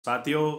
साथियों,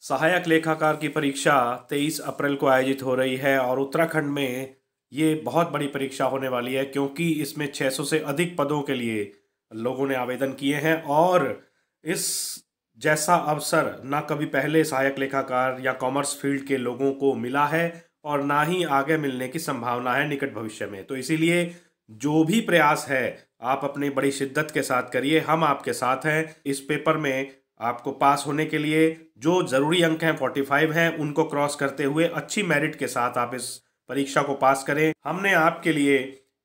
सहायक लेखाकार की परीक्षा 23 अप्रैल को आयोजित हो रही है और उत्तराखंड में ये बहुत बड़ी परीक्षा होने वाली है क्योंकि इसमें 600 से अधिक पदों के लिए लोगों ने आवेदन किए हैं और इस जैसा अवसर ना कभी पहले सहायक लेखाकार या कॉमर्स फील्ड के लोगों को मिला है और ना ही आगे मिलने की संभावना है निकट भविष्य में। तो इसीलिए जो भी प्रयास है आप अपनी बड़ी शिद्दत के साथ करिए, हम आपके साथ हैं। इस पेपर में आपको पास होने के लिए जो ज़रूरी अंक हैं 45 हैं, उनको क्रॉस करते हुए अच्छी मेरिट के साथ आप इस परीक्षा को पास करें। हमने आपके लिए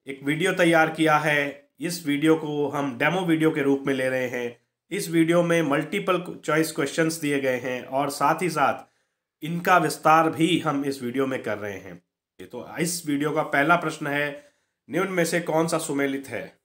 एक वीडियो तैयार किया है। इस वीडियो को हम डेमो वीडियो के रूप में ले रहे हैं। इस वीडियो में मल्टीपल चॉइस क्वेश्चंस दिए गए हैं और साथ ही साथ इनका विस्तार भी हम इस वीडियो में कर रहे हैं। तो इस वीडियो का पहला प्रश्न है, निम्न में से कौन सा सुमेलित है?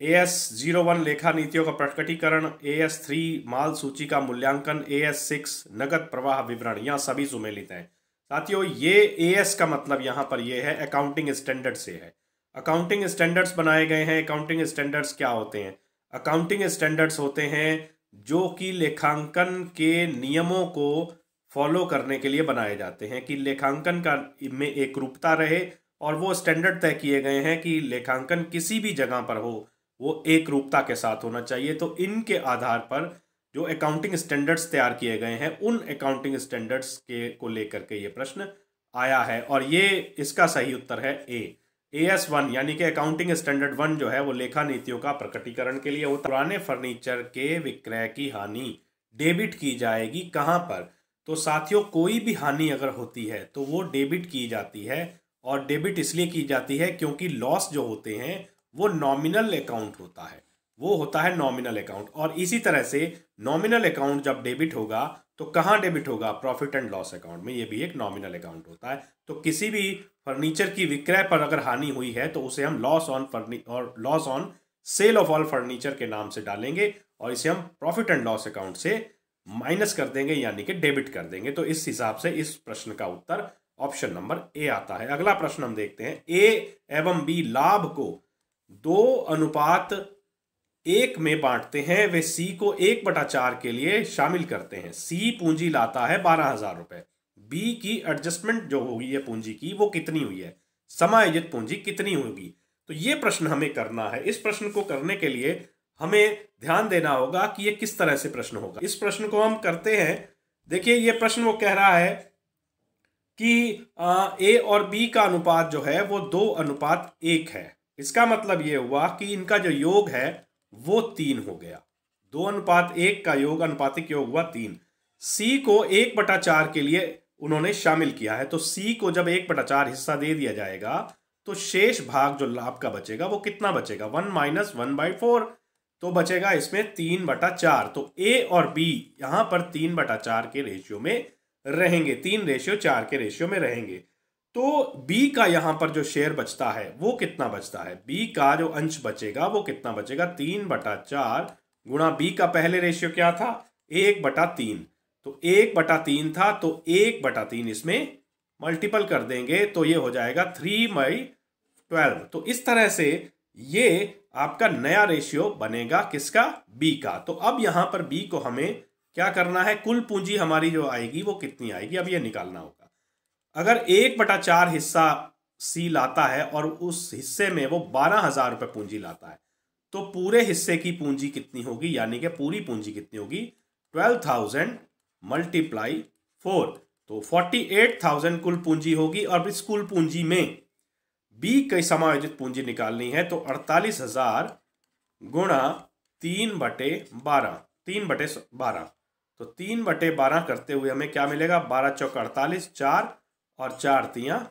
AS01 लेखा नीतियों का प्रकटीकरण, AS3 माल सूची का मूल्यांकन, AS6 नगद प्रवाह विवरण, यह सभी सुमेलित हैं। साथियों, ये AS का मतलब यहाँ पर ये है अकाउंटिंग स्टैंडर्ड से है। अकाउंटिंग स्टैंडर्ड्स बनाए गए हैं। अकाउंटिंग स्टैंडर्ड्स क्या होते हैं? अकाउंटिंग स्टैंडर्ड्स होते हैं जो कि लेखांकन के नियमों को फॉलो करने के लिए बनाए जाते हैं कि लेखांकन का में एक रूपता रहे और वो स्टैंडर्ड तय किए गए हैं कि लेखांकन किसी भी जगह पर हो वो एक रूपता के साथ होना चाहिए। तो इनके आधार पर जो अकाउंटिंग स्टैंडर्ड्स तैयार किए गए हैं उन अकाउंटिंग स्टैंडर्ड्स के को लेकर के ये प्रश्न आया है और ये इसका सही उत्तर है ए। AS1 यानी कि अकाउंटिंग स्टैंडर्ड 1 जो है वो लेखा नीतियों का प्रकटीकरण के लिए होता है। पुराने फर्नीचर के विक्रय की हानि डेबिट की जाएगी कहाँ पर? तो साथियों, कोई भी हानि अगर होती है तो वो डेबिट की जाती है और डेबिट इसलिए की जाती है क्योंकि लॉस जो होते हैं वो नॉमिनल अकाउंट होता है, वो होता है नॉमिनल अकाउंट। और इसी तरह से नॉमिनल अकाउंट जब डेबिट होगा तो कहाँ डेबिट होगा? प्रॉफिट एंड लॉस अकाउंट में। ये भी एक नॉमिनल अकाउंट होता है। तो किसी भी फर्नीचर की विक्रय पर अगर हानि हुई है तो उसे हम loss on sale of all furniture के नाम से डालेंगे और इसे हम प्रॉफिट एंड लॉस अकाउंट से माइनस कर देंगे यानी कि डेबिट कर देंगे। तो इस हिसाब से इस प्रश्न का उत्तर ऑप्शन नंबर ए आता है। अगला प्रश्न हम देखते हैं, ए एवं बी लाभ को 2:1 में बांटते हैं, वे सी को 1/4 के लिए शामिल करते हैं। सी पूंजी लाता है 12,000 रुपए। बी की एडजस्टमेंट जो होगी ये पूंजी की वो कितनी हुई है? समायोजित पूंजी कितनी होगी? तो ये प्रश्न हमें करना है। इस प्रश्न को करने के लिए हमें ध्यान देना होगा कि ये किस तरह से प्रश्न होगा। इस प्रश्न को हम करते हैं। देखिए, ये प्रश्न वो कह रहा है कि ए और बी का अनुपात जो है वो 2:1 है। इसका मतलब ये हुआ कि इनका जो योग है वो 3 हो गया। 2:1 का योग, अनुपातिक योग हुआ 3। सी को 1/4 के लिए उन्होंने शामिल किया है। तो सी को जब 1/4 हिस्सा दे दिया जाएगा तो शेष भाग जो लाभ का बचेगा वो कितना बचेगा? 1 - 1/4। तो बचेगा इसमें 3/4। तो ए और बी यहां पर 3/4 के रेशियो में रहेंगे, 3:4 के रेशियो में रहेंगे। तो बी का यहां पर जो शेयर बचता है वो कितना बचता है? बी का जो अंश बचेगा वो कितना बचेगा? 3/4 गुणा बी का पहले रेशियो क्या था? 1/3। तो 1/3 था तो 1/3 इसमें मल्टीपल कर देंगे तो ये हो जाएगा 3/12। तो इस तरह से ये आपका नया रेशियो बनेगा किसका? बी का। तो अब यहां पर बी को हमें क्या करना है? कुल पूंजी हमारी जो आएगी वो कितनी आएगी अब ये निकालना होगा। अगर 1/4 हिस्सा सी लाता है और उस हिस्से में वो 12,000 रुपए पूंजी लाता है तो पूरे हिस्से की पूंजी कितनी होगी? यानी कि पूरी पूंजी कितनी होगी? 12,000 × 4 तो 48,000 कुल पूंजी होगी। और इस कुल पूंजी में बी की समायोजित पूंजी निकालनी है तो 48,000 गुणा 3/12 3/12। तो 3/12 करते हुए हमें क्या मिलेगा? 12 × 4 = 48, 4 और 4 × 3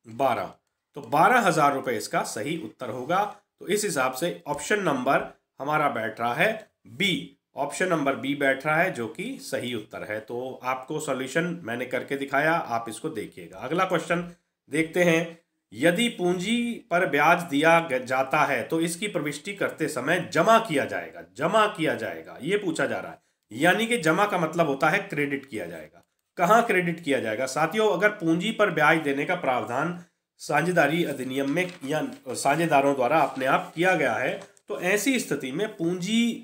= 12। तो 12,000 रुपए इसका सही उत्तर होगा। तो इस हिसाब से ऑप्शन नंबर हमारा बैठ रहा है बी। ऑप्शन नंबर बी बैठ रहा है जो कि सही उत्तर है। तो आपको सॉल्यूशन मैंने करके दिखाया, आप इसको देखिएगा। अगला क्वेश्चन देखते हैं, यदि पूंजी पर ब्याज दिया जाता है तो इसकी प्रविष्टि करते समय जमा किया जाएगा, ये पूछा जा रहा है। यानी कि जमा का मतलब होता है क्रेडिट किया जाएगा। कहां क्रेडिट किया जाएगा? साथियों, अगर पूंजी पर ब्याज देने का प्रावधान साझेदारी अधिनियम में या साझेदारों द्वारा अपने आप किया गया है तो ऐसी स्थिति में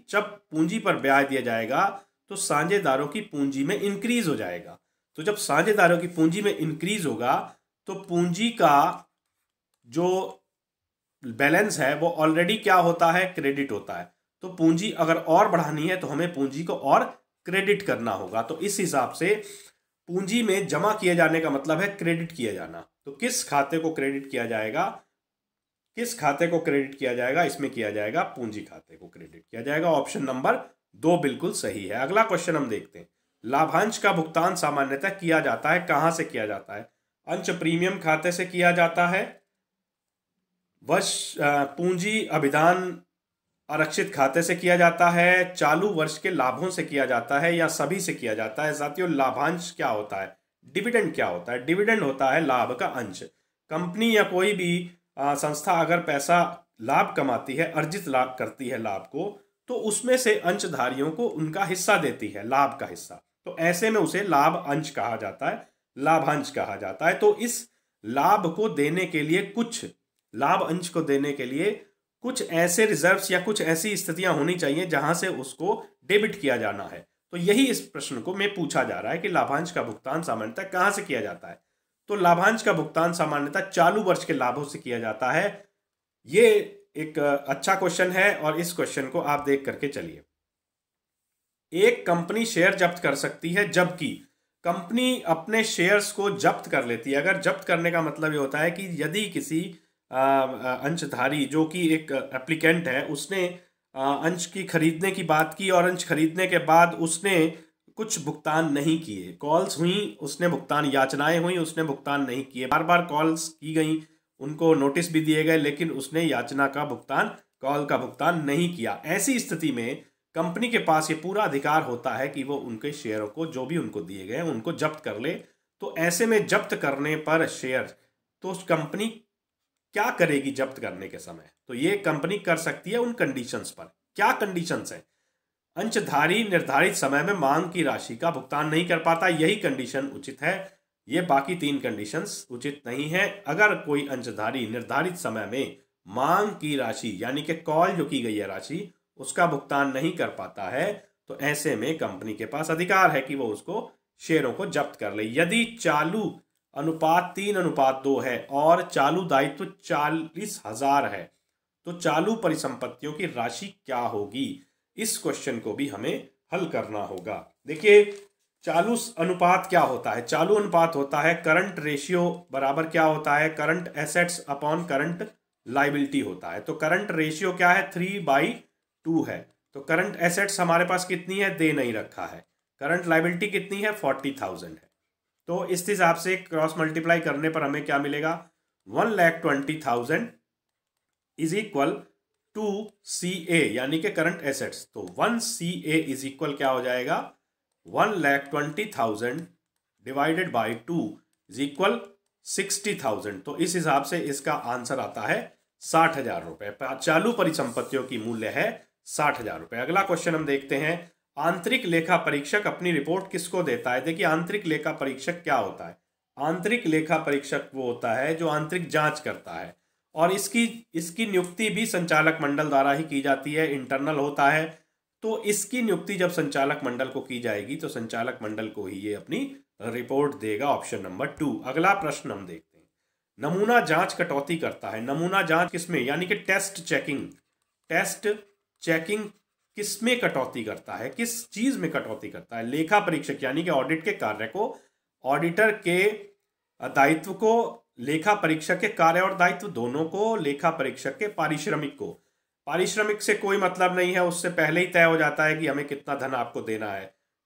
जब पूंजी पर ब्याज दिया जाएगा तो साझेदारों की पूंजी में इंक्रीज हो जाएगा। तो जब साझेदारों की पूंजी में इंक्रीज होगा तो पूंजी का जो बैलेंस है वो ऑलरेडी क्या होता है, क्रेडिट होता है। तो पूंजी अगर और बढ़ानी है तो हमें पूंजी को और क्रेडिट करना होगा। तो इस हिसाब से पूंजी में जमा किए जाने का मतलब है क्रेडिट किया जाना। तो किस खाते को क्रेडिट किया जाएगा, किस खाते को क्रेडिट किया जाएगा, इसमें किया जाएगा पूंजी खाते को क्रेडिट किया जाएगा। ऑप्शन नंबर 2 बिल्कुल सही है। अगला क्वेश्चन हम देखते हैं। लाभांश का भुगतान सामान्यतः किया जाता है, कहां से किया जाता है? अंश प्रीमियम खाते से किया जाता है, पूंजी अभिधान आरक्षित खाते से किया जाता है, चालू वर्ष के लाभों से किया जाता है, या सभी से किया जाता है। साथियों, लाभांश क्या होता है, डिविडेंड क्या होता है? डिविडेंड होता है लाभ का अंश। कंपनी या कोई भी संस्था अगर पैसा लाभ कमाती है, अर्जित लाभ करती है लाभ को, तो उसमें से अंशधारियों को उनका हिस्सा देती है, लाभ का हिस्सा। तो ऐसे में उसे लाभ अंश कहा जाता है, लाभांश कहा जाता है। तो इस लाभ को देने के लिए लाभ अंश को देने के लिए कुछ ऐसे रिजर्व्स या कुछ ऐसी स्थितियां होनी चाहिए जहां से उसको डेबिट किया जाना है। तो यही इस प्रश्न को में पूछा जा रहा है कि लाभांश का भुगतान सामान्यतः कहां से किया जाता है। तो लाभांश का भुगतान सामान्यतः चालू वर्ष के लाभों से किया जाता है। ये एक अच्छा क्वेश्चन है और इस क्वेश्चन को आप देख करके चलिए। एक कंपनी शेयर जब्त कर सकती है जबकि कंपनी अपने शेयर्स को जब्त कर लेती है। अगर जब्त करने का मतलब ये होता है कि यदि किसी अंशधारी जो कि एक एप्लीकेंट है, उसने अंश की खरीदने की बात की और अंश खरीदने के बाद उसने कुछ भुगतान नहीं किए, कॉल्स हुई, उसने भुगतान, याचनाएं हुई, उसने भुगतान नहीं किए, बार बार कॉल्स की गई, उनको नोटिस भी दिए गए, लेकिन उसने याचना का भुगतान, कॉल का भुगतान नहीं किया। ऐसी स्थिति में कंपनी के पास ये पूरा अधिकार होता है कि वो उनके शेयरों को, जो भी उनको दिए गए, उनको जब्त कर ले। तो ऐसे में जब्त करने पर शेयर, तो कंपनी क्या करेगी जब्त करने के समय? तो ये कंपनी कर सकती है उन कंडीशंस पर। क्या कंडीशंस है? अंशधारी निर्धारित समय में मांग की राशि का भुगतान नहीं कर पाता, यही कंडीशन उचित है। ये बाकी 3 कंडीशंस उचित नहीं है। अगर कोई अंशधारी निर्धारित समय में मांग की राशि यानी कि कॉल जो की गई है राशि, उसका भुगतान नहीं कर पाता है, तो ऐसे में कंपनी के पास अधिकार है कि वो उसको शेयरों को जब्त कर ले। यदि चालू अनुपात 3:2 है और चालू दायित्व 40,000 है, तो चालू परिसंपत्तियों की राशि क्या होगी? इस क्वेश्चन को भी हमें हल करना होगा। देखिए, चालू अनुपात क्या होता है? चालू अनुपात होता है करंट रेशियो बराबर क्या होता है? Current assets upon current liability होता है। तो करंट रेशियो क्या है? 3/2 है। तो करंट एसेट्स हमारे पास कितनी है? दे नहीं रखा है। करंट लाइबिलिटी कितनी है? 40,000 है। तो इस हिसाब से क्रॉस मल्टीप्लाई करने पर हमें क्या मिलेगा? 1,20,000 इज इक्वल टू CA यानी कि करंट एसेट्स। तो 1 CA इज इक्वल क्या हो जाएगा? 1,20,000 डिवाइडेड बाई 2 इज इक्वल 60,000। तो इस हिसाब से इसका आंसर आता है 60,000 रुपए। चालू परिसंपत्तियों की मूल्य है 60,000 रुपए। अगला क्वेश्चन हम देखते हैं। आंतरिक लेखा परीक्षक अपनी रिपोर्ट किसको देता है? देखिए, आंतरिक लेखा परीक्षक क्या होता है? आंतरिक लेखा परीक्षक वो होता है जो आंतरिक जांच करता है, और इसकी नियुक्ति भी संचालक मंडल द्वारा ही की जाती है, इंटरनल होता है। तो इसकी नियुक्ति जब संचालक मंडल को की जाएगी तो संचालक मंडल को ही ये अपनी रिपोर्ट देगा। Option number 2। अगला प्रश्न हम देखते हैं। नमूना जांच कटौती करता है। नमूना जांच किसमें? यानी कि टेस्ट चेकिंग किसमें कटौती करता है? किस चीज में कटौती करता है? लेखा परीक्षक यानी कि ऑडिट के कार्य को, ऑडिटर के दायित्व को, लेखा परीक्षक के कार्य और दायित्व दोनों को, लेखा परीक्षक के पारिश्रमिक को। पारिश्रमिक से कोई मतलब नहीं है, उससे पहले ही तय हो जाता है कि हमें कितना धन आपको देना है।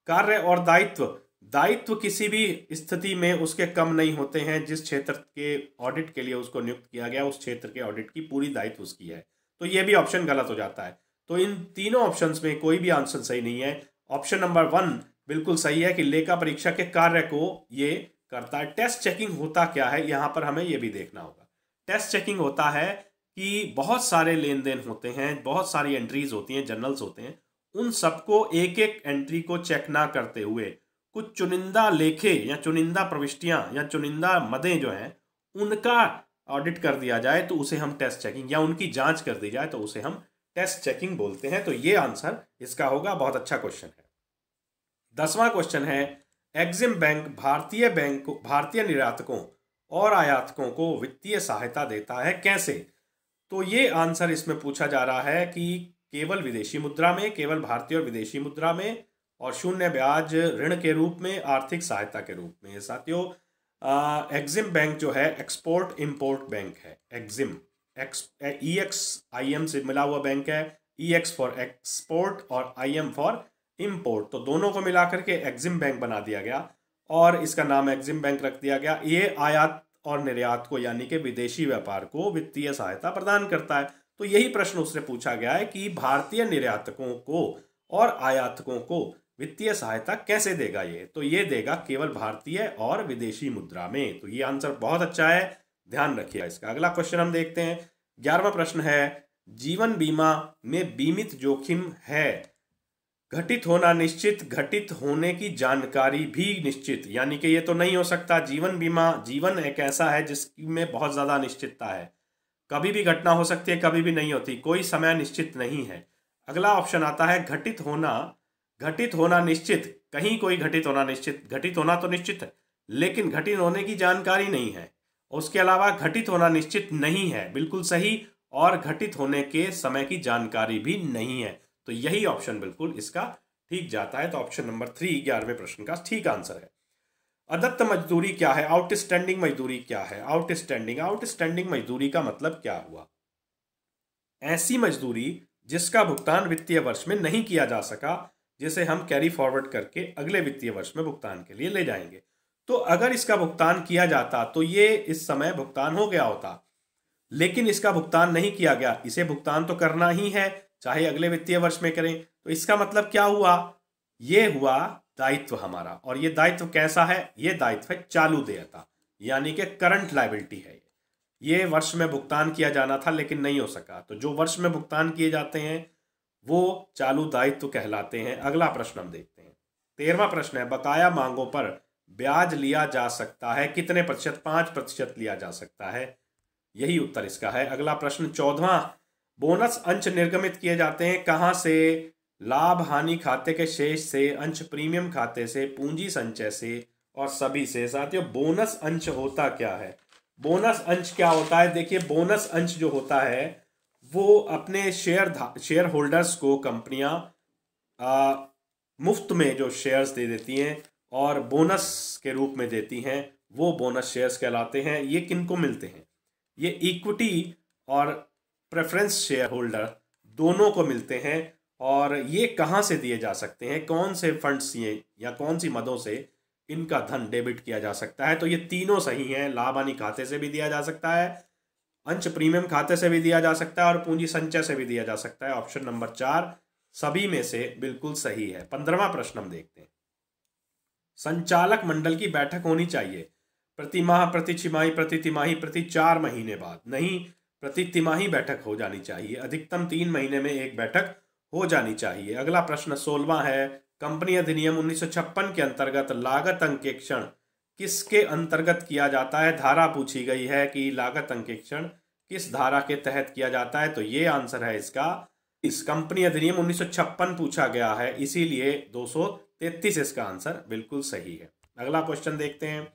कार्य और दायित्व किसी भी स्थिति में उसके कम नहीं होते हैं। जिस क्षेत्र के ऑडिट के लिए उसको नियुक्त किया गया, उस क्षेत्र के ऑडिट की पूरी दायित्व उसकी है। तो यह भी ऑप्शन गलत हो जाता है। तो इन तीनों ऑप्शंस में कोई भी आंसर सही नहीं है। ऑप्शन नंबर 1 बिल्कुल सही है कि लेखा परीक्षक के कार्य को ये करता है। टेस्ट चेकिंग होता क्या है, यहां पर हमें यह भी देखना होगा। टेस्ट चेकिंग होता है कि बहुत सारे लेन देन होते हैं, बहुत सारी एंट्रीज होती हैं, जर्नल्स होते हैं, उन सबको एक एक एंट्री को चेक ना करते हुए कुछ चुनिंदा लेखे या चुनिंदा प्रविष्टियां या चुनिंदा मदें जो हैं उनका ऑडिट कर दिया जाए तो उसे हम टेस्ट चेकिंग, या उनकी जांच कर दी जाए तो उसे हम टेस्ट चेकिंग बोलते हैं। तो ये आंसर इसका होगा। बहुत अच्छा क्वेश्चन है। 10वां क्वेश्चन है, एग्जिम बैंक भारतीय निर्यातकों और आयातकों को वित्तीय सहायता देता है, कैसे? तो ये आंसर इसमें पूछा जा रहा है कि केवल विदेशी मुद्रा में, केवल भारतीय और विदेशी मुद्रा में, और शून्य ब्याज ऋण के रूप में, आर्थिक सहायता के रूप में। साथियों, एग्जिम बैंक जो है एक्सपोर्ट इंपोर्ट बैंक है। एग्जिम EXIM से मिला हुआ बैंक है। EX फॉर एक्सपोर्ट और IM फॉर इंपोर्ट, तो दोनों को मिलाकर के एग्जिम बैंक बना दिया गया और इसका नाम एग्जिम बैंक रख दिया गया। ये आयात और निर्यात को, यानी कि विदेशी व्यापार को वित्तीय सहायता प्रदान करता है। तो यही प्रश्न उससे पूछा गया है कि भारतीय निर्यातकों को और आयातकों को वित्तीय सहायता कैसे देगा ये? तो ये देगा केवल भारतीय और विदेशी मुद्रा में। तो ये आंसर बहुत अच्छा है, ध्यान रखिएगा इसका। अगला क्वेश्चन हम देखते हैं। 11वां प्रश्न है, जीवन बीमा में बीमित जोखिम है घटित होना निश्चित, घटित होने की जानकारी भी निश्चित, यानी कि ये तो नहीं हो सकता। जीवन बीमा, जीवन एक ऐसा है जिसमें बहुत ज्यादा अनिश्चितता है, कभी भी घटना हो सकती है, कभी भी नहीं होती, कोई समय निश्चित नहीं है। अगला ऑप्शन आता है घटित होना निश्चित। कहीं कोई घटित होना निश्चित, घटित होना तो निश्चित है लेकिन घटित होने की जानकारी नहीं है। उसके अलावा घटित होना निश्चित नहीं है, बिल्कुल सही, और घटित होने के समय की जानकारी भी नहीं है। तो यही ऑप्शन बिल्कुल इसका ठीक जाता है। तो ऑप्शन नंबर 3 11वें प्रश्न का ठीक आंसर है। अदत्त मजदूरी क्या है? आउटस्टैंडिंग मजदूरी क्या है? आउटस्टैंडिंग मजदूरी का मतलब क्या हुआ? ऐसी मजदूरी जिसका भुगतान वित्तीय वर्ष में नहीं किया जा सका, जिसे हम कैरी फॉरवर्ड करके अगले वित्तीय वर्ष में भुगतान के लिए ले जाएंगे। तो अगर इसका भुगतान किया जाता तो ये इस समय भुगतान हो गया होता, लेकिन इसका भुगतान नहीं किया गया। इसे भुगतान तो करना ही है, चाहे अगले वित्तीय वर्ष में करें। तो इसका मतलब क्या हुआ? ये हुआ दायित्व हमारा। और ये दायित्व कैसा है? ये दायित्व है चालू देयता, यानी कि करंट लायबिलिटी है। ये वर्ष में भुगतान किया जाना था लेकिन नहीं हो सका, तो जो वर्ष में भुगतान किए जाते हैं वो चालू दायित्व कहलाते हैं। अगला प्रश्न हम देखते हैं। 13वां प्रश्न है, बकाया मांगों पर ब्याज लिया जा सकता है कितने प्रतिशत? 5% लिया जा सकता है, यही उत्तर इसका है। अगला प्रश्न 14वां, बोनस अंश निर्गमित किए जाते हैं कहां से? लाभ हानि खाते के शेष से, अंश प्रीमियम खाते से, पूंजी संचय से और सभी से। साथियों, बोनस अंश होता क्या है? बोनस अंश क्या होता है? देखिए, बोनस अंश जो होता है वो अपने शेयर होल्डर्स को कंपनियां मुफ्त में जो शेयर्स दे देती हैं और बोनस के रूप में देती हैं, वो बोनस शेयर्स कहलाते हैं। ये किनको मिलते हैं? ये इक्विटी और प्रेफरेंस शेयर होल्डर दोनों को मिलते हैं। और ये कहाँ से दिए जा सकते हैं? कौन से फंड्स ये या कौन सी मदों से इनका धन डेबिट किया जा सकता है? तो ये तीनों सही हैं। लाभ हानि खाते से भी दिया जा सकता है, अंश प्रीमियम खाते से भी दिया जा सकता है और पूंजी संचय से भी दिया जा सकता है। ऑप्शन नंबर 4 सभी में से बिल्कुल सही है। 15वां प्रश्न हम देखते हैं। संचालक मंडल की बैठक होनी चाहिए प्रति माह, प्रति छिमाही, प्रति तिमाही, प्रति 4 महीने बाद? नहीं, प्रति तिमाही बैठक हो जानी चाहिए। अधिकतम 3 महीने में एक बैठक हो जानी चाहिए। अगला प्रश्न 16वां है, कंपनी अधिनियम 1956 के अंतर्गत लागत अंकेक्षण किसके अंतर्गत किया जाता है? धारा पूछी गई है कि लागत अंकेक्षण किस धारा के तहत किया जाता है। तो ये आंसर है इसका, इस कंपनी अधिनियम 1956 पूछा गया है, इसीलिए 233 इसका आंसर बिल्कुल सही है। अगला क्वेश्चन देखते हैं।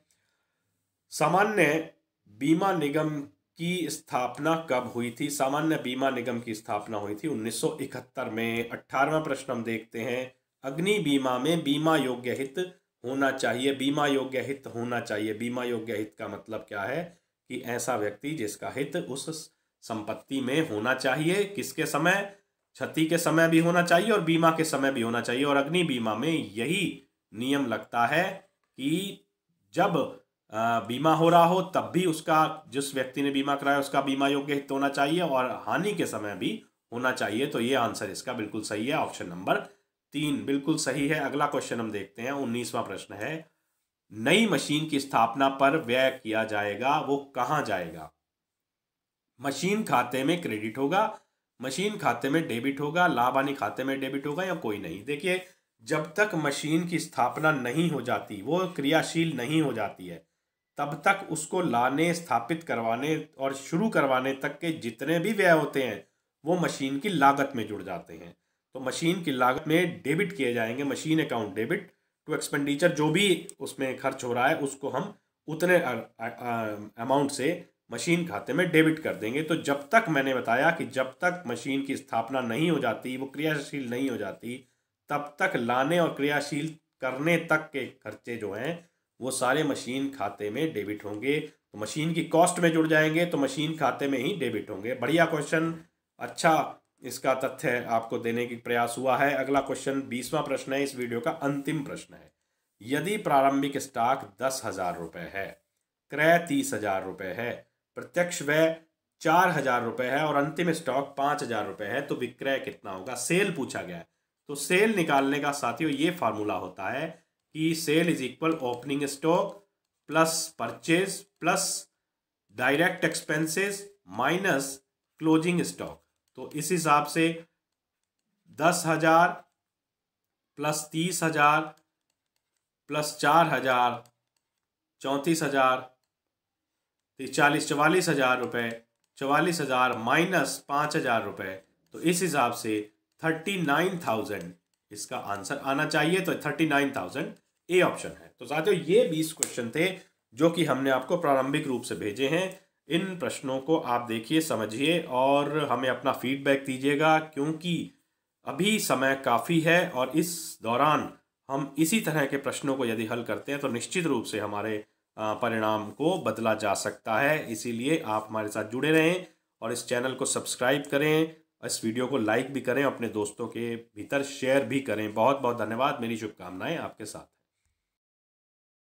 सामान्य बीमा निगम की स्थापना कब हुई थी? सामान्य बीमा निगम की स्थापना हुई थी 1971 में। 18वां प्रश्न हम देखते हैं। अग्नि बीमा में बीमा योग्य हित होना चाहिए। बीमा योग्य हित होना चाहिए, बीमा योग्य हित का मतलब क्या है? कि ऐसा व्यक्ति जिसका हित उस संपत्ति में होना चाहिए। किसके समय? क्षति के समय भी होना चाहिए और बीमा के समय भी होना चाहिए। और अग्नि बीमा में यही नियम लगता है कि जब बीमा हो रहा हो तब भी उसका, जिस व्यक्ति ने बीमा कराया उसका बीमा योग्य हित होना चाहिए और हानि के समय भी होना चाहिए। तो ये आंसर इसका बिल्कुल सही है। ऑप्शन नंबर 3 बिल्कुल सही है। अगला क्वेश्चन हम देखते हैं। 19वां प्रश्न है, नई मशीन की स्थापना पर व्यय किया जाएगा, वो कहाँ जाएगा? मशीन खाते में क्रेडिट होगा, मशीन खाते में डेबिट होगा, लाभ हानि खाते में डेबिट होगा या कोई नहीं? देखिए, जब तक मशीन की स्थापना नहीं हो जाती, वो क्रियाशील नहीं हो जाती है, तब तक उसको लाने, स्थापित करवाने और शुरू करवाने तक के जितने भी व्यय होते हैं वो मशीन की लागत में जुड़ जाते हैं। तो मशीन की लागत में डेबिट किए जाएंगे, machine account debit to expenditure, जो भी उसमें खर्च हो रहा है उसको हम उतने अमाउंट से मशीन खाते में डेबिट कर देंगे। तो जब तक मैंने बताया कि जब तक मशीन की स्थापना नहीं हो जाती, वो क्रियाशील नहीं हो जाती, तब तक लाने और क्रियाशील करने तक के खर्चे जो हैं वो सारे मशीन खाते में डेबिट होंगे। तो मशीन की कॉस्ट में जुड़ जाएंगे तो मशीन खाते में ही डेबिट होंगे। बढ़िया क्वेश्चन, अच्छा इसका तथ्य आपको देने की प्रयास हुआ है। अगला क्वेश्चन 20वां प्रश्न है, इस वीडियो का अंतिम प्रश्न है। यदि प्रारंभिक स्टॉक 10,000 रुपये है, क्रय 30,000 रुपये है, प्रत्यक्ष व्यय 4,000 रुपये है और अंतिम स्टॉक 5,000 रुपये है, तो विक्रय कितना होगा? सेल पूछा गया है। तो सेल निकालने का साथियों ये फार्मूला होता है कि sale is equal opening stock plus purchase plus direct expenses minus closing stock. तो इस हिसाब से 10,000 प्लस 30,000 प्लस 4,000 34,000 44,000 रुपये, 44,000 माइनस 5,000 रुपये, तो इस हिसाब से 39,000 इसका आंसर आना चाहिए। तो 39,000 ए ऑप्शन है। तो साथियों ये 20 क्वेश्चन थे जो कि हमने आपको प्रारंभिक रूप से भेजे हैं। इन प्रश्नों को आप देखिए, समझिए और हमें अपना फीडबैक दीजिएगा, क्योंकि अभी समय काफ़ी है और इस दौरान हम इसी तरह के प्रश्नों को यदि हल करते हैं तो निश्चित रूप से हमारे परिणाम को बदला जा सकता है। इसीलिए आप हमारे साथ जुड़े रहें और इस चैनल को सब्सक्राइब करें, इस वीडियो को लाइक भी करें, अपने दोस्तों के भीतर शेयर भी करें। बहुत बहुत धन्यवाद, मेरी शुभकामनाएं आपके साथ।